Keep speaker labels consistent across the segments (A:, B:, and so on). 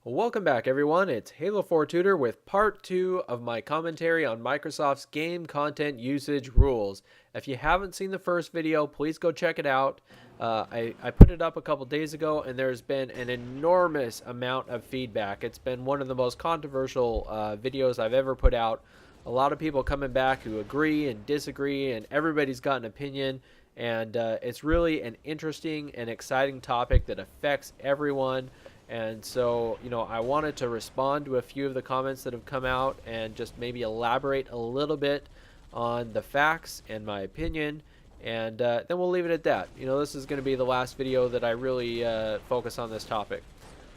A: Welcome back, everyone. It's Halo 4 Tutor with part 2 of my commentary on Microsoft's game content usage rules. If you haven't seen the first video, please go check it out. I put it up a couple days ago, and there's been an enormous amount of feedback. It's been one of the most controversial videos I've ever put out. A lot of people coming back who agree and disagree, and everybody's got an opinion. And it's really an interesting and exciting topic that affects everyone. And so, I wanted to respond to a few of the comments that have come out and just maybe elaborate a little bit on the facts and my opinion. And then we'll leave it at that. This is going to be the last video that I really focus on this topic.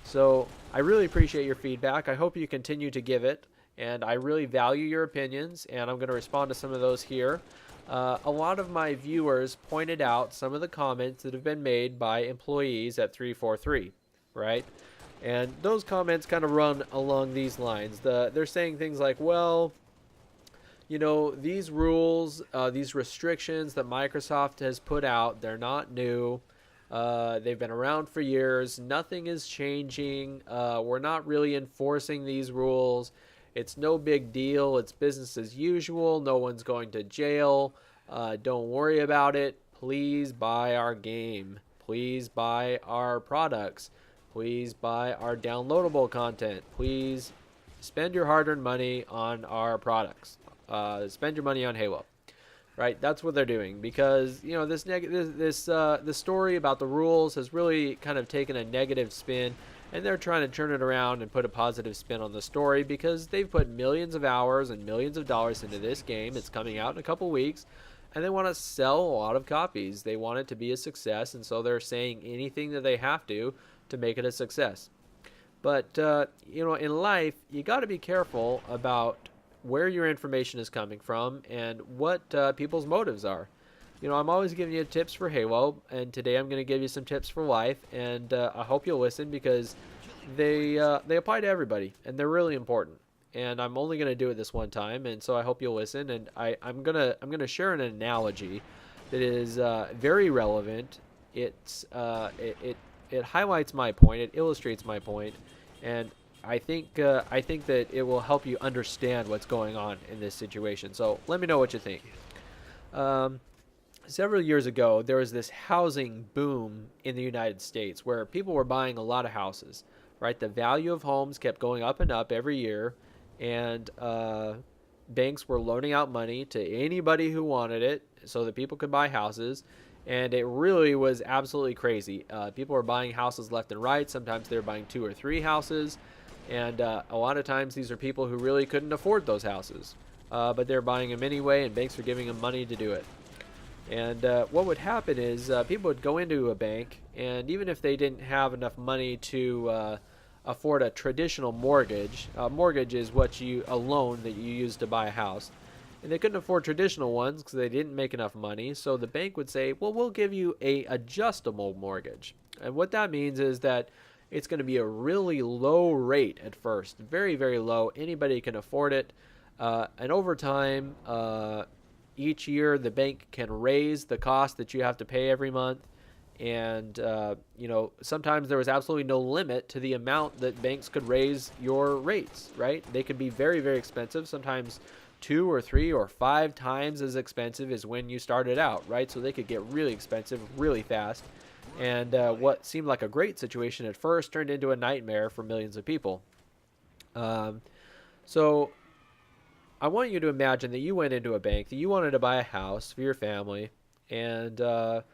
A: So I really appreciate your feedback. I hope you continue to give it. And I really value your opinions. And I'm going to respond to some of those here. A lot of my viewers pointed out some of the comments that have been made by employees at 343. Right? And those comments kind of run along these lines. They're saying things like, well, these rules, these restrictions that Microsoft has put out, they're not new. They've been around for years. Nothing is changing. We're not really enforcing these rules. It's no big deal. It's business as usual. No one's going to jail. Don't worry about it. Please buy our game. Please buy our products. Please buy our downloadable content. Please spend your hard-earned money on our products. Spend your money on Halo. Right? That's what they're doing because the story about the rules has really kind of taken a negative spin, and they're trying to turn it around and put a positive spin on the story because they've put millions of hours and millions of dollars into this game. It's coming out in a couple weeks, and they want to sell a lot of copies. They want it to be a success, and so they're saying anything that they have to make it a success. But in life, you got to be careful about where your information is coming from and what people's motives are. I'm always giving you tips for Halo, and today I'm going to give you some tips for life, and I hope you'll listen because they apply to everybody, and they're really important. And I'm only going to do it this one time, and so I hope you'll listen. And I'm gonna share an analogy that is very relevant. It highlights my point. It illustrates my point, and I think that it will help you understand what's going on in this situation. So let me know what you think. Several years ago, there was this housing boom in the United States where people were buying a lot of houses. Right, the value of homes kept going up and up every year, and banks were loaning out money to anybody who wanted it so that people could buy houses. And it really was absolutely crazy. People were buying houses left and right. Sometimes they were buying 2 or 3 houses. And a lot of times these are people who really couldn't afford those houses. But they're buying them anyway, and banks were giving them money to do it. And what would happen is people would go into a bank, and even if they didn't have enough money to afford a traditional mortgage, a mortgage is a loan that you use to buy a house. And they couldn't afford traditional ones because they didn't make enough money. So the bank would say, well, we'll give you a adjustable mortgage. And what that means is that it's going to be a really low rate at first. Very, very low. Anybody can afford it. And over time, each year the bank can raise the cost that you have to pay every month. And, sometimes there was absolutely no limit to the amount that banks could raise your rates, right? They could be very, very expensive. Sometimes 2 or 3 or 5 times as expensive as when you started out, right? So they could get really expensive really fast. And what seemed like a great situation at first turned into a nightmare for millions of people. So I want you to imagine that you went into a bank, that you wanted to buy a house for your family, and the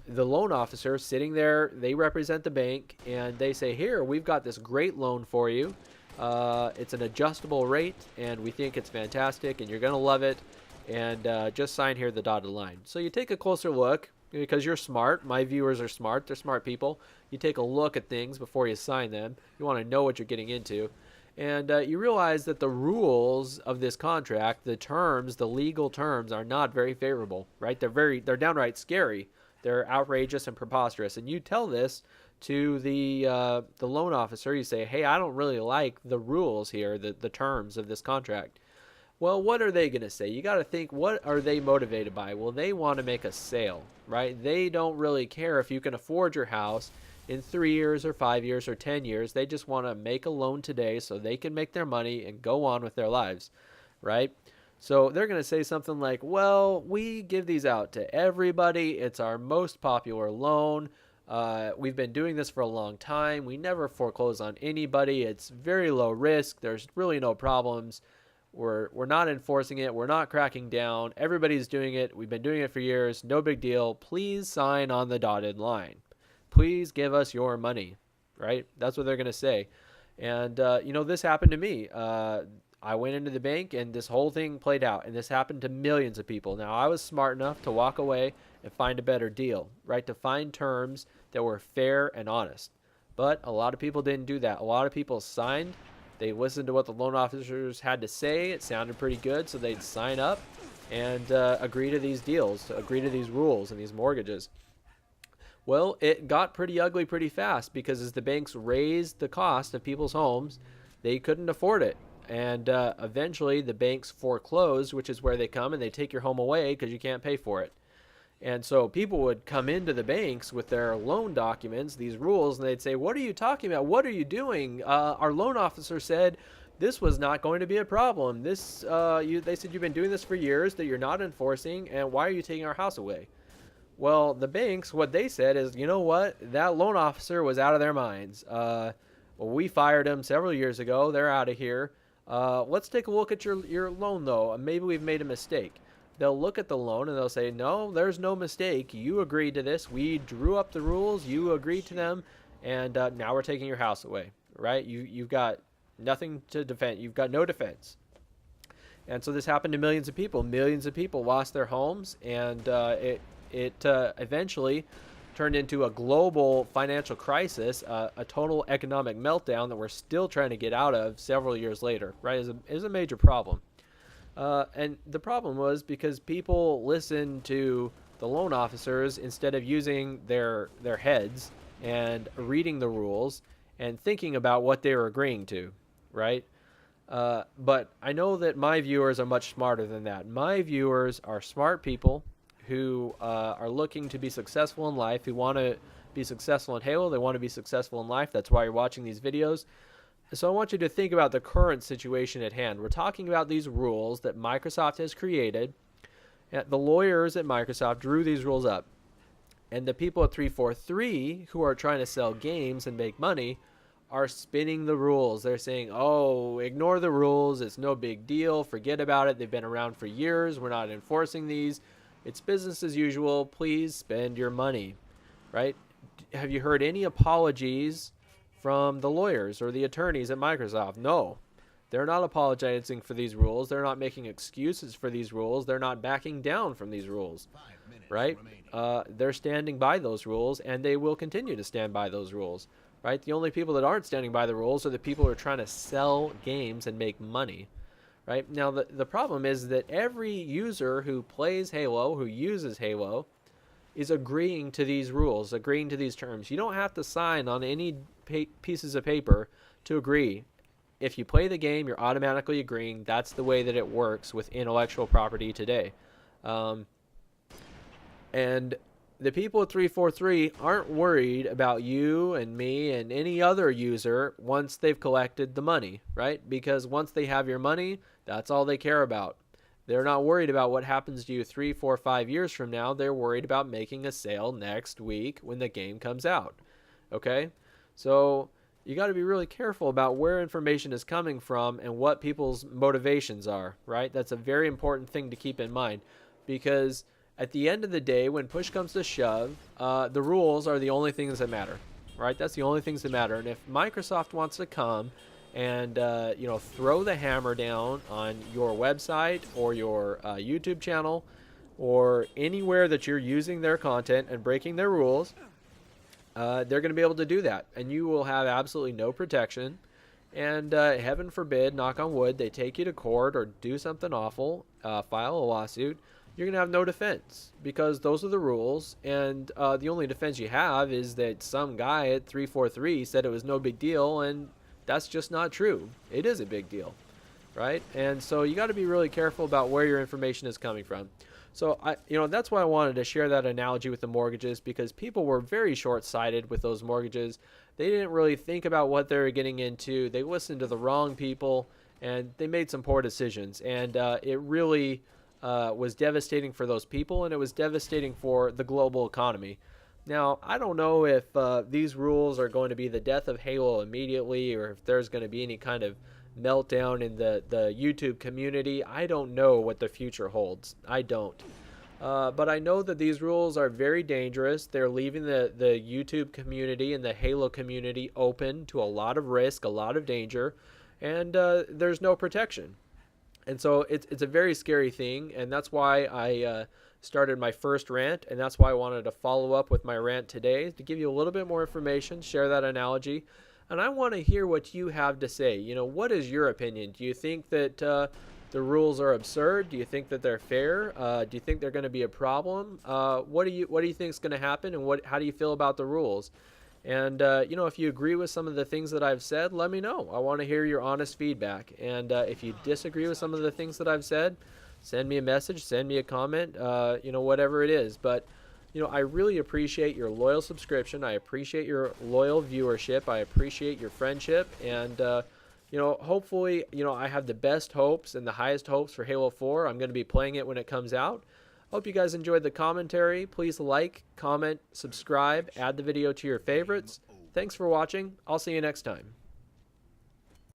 A: loan officer sitting there, they represent the bank, and they say, here, we've got this great loan for you. It's an adjustable rate, and we think it's fantastic, and you're going to love it, and just sign here the dotted line. So you take a closer look, because you're smart. My viewers are smart. They're smart people. You take a look at things before you sign them. You want to know what you're getting into. And you realize that the rules of this contract, the terms, the legal terms, are not very favorable, right? They're downright scary. They're outrageous and preposterous. And you tell this to the loan officer. You say, hey, I don't really like the rules here, the terms of this contract. Well, what are they going to say? You got to think, what are they motivated by? Well, they want to make a sale, right? They don't really care if you can afford your house in 3 years or 5 years or 10 years. They just want to make a loan today so they can make their money and go on with their lives, right? So they're going to say something like, well, we give these out to everybody. It's our most popular loan. We've been doing this for a long time. We never foreclose on anybody. It's very low risk. There's really no problems. We're not enforcing it. We're not cracking down. Everybody's doing it. We've been doing it for years. No big deal. Please sign on the dotted line. Please give us your money, right? That's what they're going to say. And, this happened to me. I went into the bank and this whole thing played out, and this happened to millions of people. Now, I was smart enough to walk away and find a better deal, right? To find terms that were fair and honest. But a lot of people didn't do that. A lot of people signed. They listened to what the loan officers had to say. It sounded pretty good, so they'd sign up and agree to these deals, agree to these rules and these mortgages. Well, it got pretty ugly pretty fast because as the banks raised the cost of people's homes, they couldn't afford it. And eventually the banks foreclosed, which is where they come and they take your home away because you can't pay for it. And so people would come into the banks with their loan documents, these rules, and they'd say, what are you talking about? What are you doing? Our loan officer said this was not going to be a problem. They said you've been doing this for years, that you're not enforcing, and why are you taking our house away? Well, the banks, what they said is, you know what? That loan officer was out of their minds. We fired him several years ago. They're out of here. Let's take a look at your loan, though. Maybe we've made a mistake. They'll look at the loan and they'll say, no, there's no mistake. You agreed to this. We drew up the rules. You agreed to them. And now we're taking your house away, right? You've got nothing to defend. You've got no defense. And so this happened to millions of people. Millions of people lost their homes, and it eventually turned into a global financial crisis, a total economic meltdown that we're still trying to get out of several years later, right? Is a major problem. And the problem was because people listened to the loan officers instead of using their heads and reading the rules and thinking about what they were agreeing to, right? But I know that my viewers are much smarter than that. My viewers are smart people who are looking to be successful in life, who want to be successful in Halo. They want to be successful in life. That's why you're watching these videos. So I want you to think about the current situation at hand. We're talking about these rules that Microsoft has created. The lawyers at Microsoft drew these rules up. And the people at 343 who are trying to sell games and make money are spinning the rules. They're saying, oh, ignore the rules. It's no big deal. Forget about it. They've been around for years. We're not enforcing these. It's business as usual. Please spend your money, right? Have you heard any apologies from the lawyers or the attorneys at Microsoft? No, they're not apologizing for these rules. They're not making excuses for these rules. They're not backing down from these rules, right? They're standing by those rules, and they will continue to stand by those rules, right? The only people that aren't standing by the rules are the people who are trying to sell games and make money, right? Now, the problem is that every user who plays Halo, who uses Halo, is agreeing to these rules, agreeing to these terms. You don't have to sign on any pieces of paper to agree. If you play the game, you're automatically agreeing. That's the way that it works with intellectual property today. And the people at 343 aren't worried about you and me and any other user once they've collected the money, right? Because once they have your money, that's all they care about. They're not worried about what happens to you 3, 4, 5 years from now. They're worried about making a sale next week when the game comes out. Okay? So you got to be really careful about where information is coming from and what people's motivations are, right? That's a very important thing to keep in mind, because at the end of the day, when push comes to shove, the rules are the only things that matter, right? That's the only things that matter. And if Microsoft wants to come and throw the hammer down on your website or your YouTube channel or anywhere that you're using their content and breaking their rules, they're going to be able to do that, and you will have absolutely no protection. And heaven forbid, knock on wood, they take you to court or do something awful, file a lawsuit, you're going to have no defense, because those are the rules. And the only defense you have is that some guy at 343 said it was no big deal, and that's just not true. It is a big deal, right? And so you got to be really careful about where your information is coming from. So that's why I wanted to share that analogy with the mortgages, because people were very short-sighted with those mortgages. They didn't really think about what they were getting into. They listened to the wrong people, and they made some poor decisions. And it really was devastating for those people, and it was devastating for the global economy. Now, I don't know if these rules are going to be the death of Halo immediately, or if there's going to be any kind of meltdown in the YouTube community. I don't know what the future holds. I don't. But I know that these rules are very dangerous. They're leaving the YouTube community and the Halo community open to a lot of risk, a lot of danger, and there's no protection. And so it's a very scary thing, and that's why I started my first rant, and that's why I wanted to follow up with my rant today to give you a little bit more information, share that analogy, and I want to hear what you have to say. What is your opinion? Do you think that the rules are absurd? Do you think that they're fair? Do you think they're going to be a problem? What do you think is going to happen, and how do you feel about the rules? And if you agree with some of the things that I've said, let me know. I want to hear your honest feedback. And if you disagree with some of the things that I've said, send me a message, send me a comment, whatever it is. But I really appreciate your loyal subscription. I appreciate your loyal viewership. I appreciate your friendship. And hopefully, I have the best hopes and the highest hopes for Halo 4. I'm going to be playing it when it comes out. Hope you guys enjoyed the commentary. Please like, comment, subscribe, add the video to your favorites. Thanks for watching. I'll see you next time.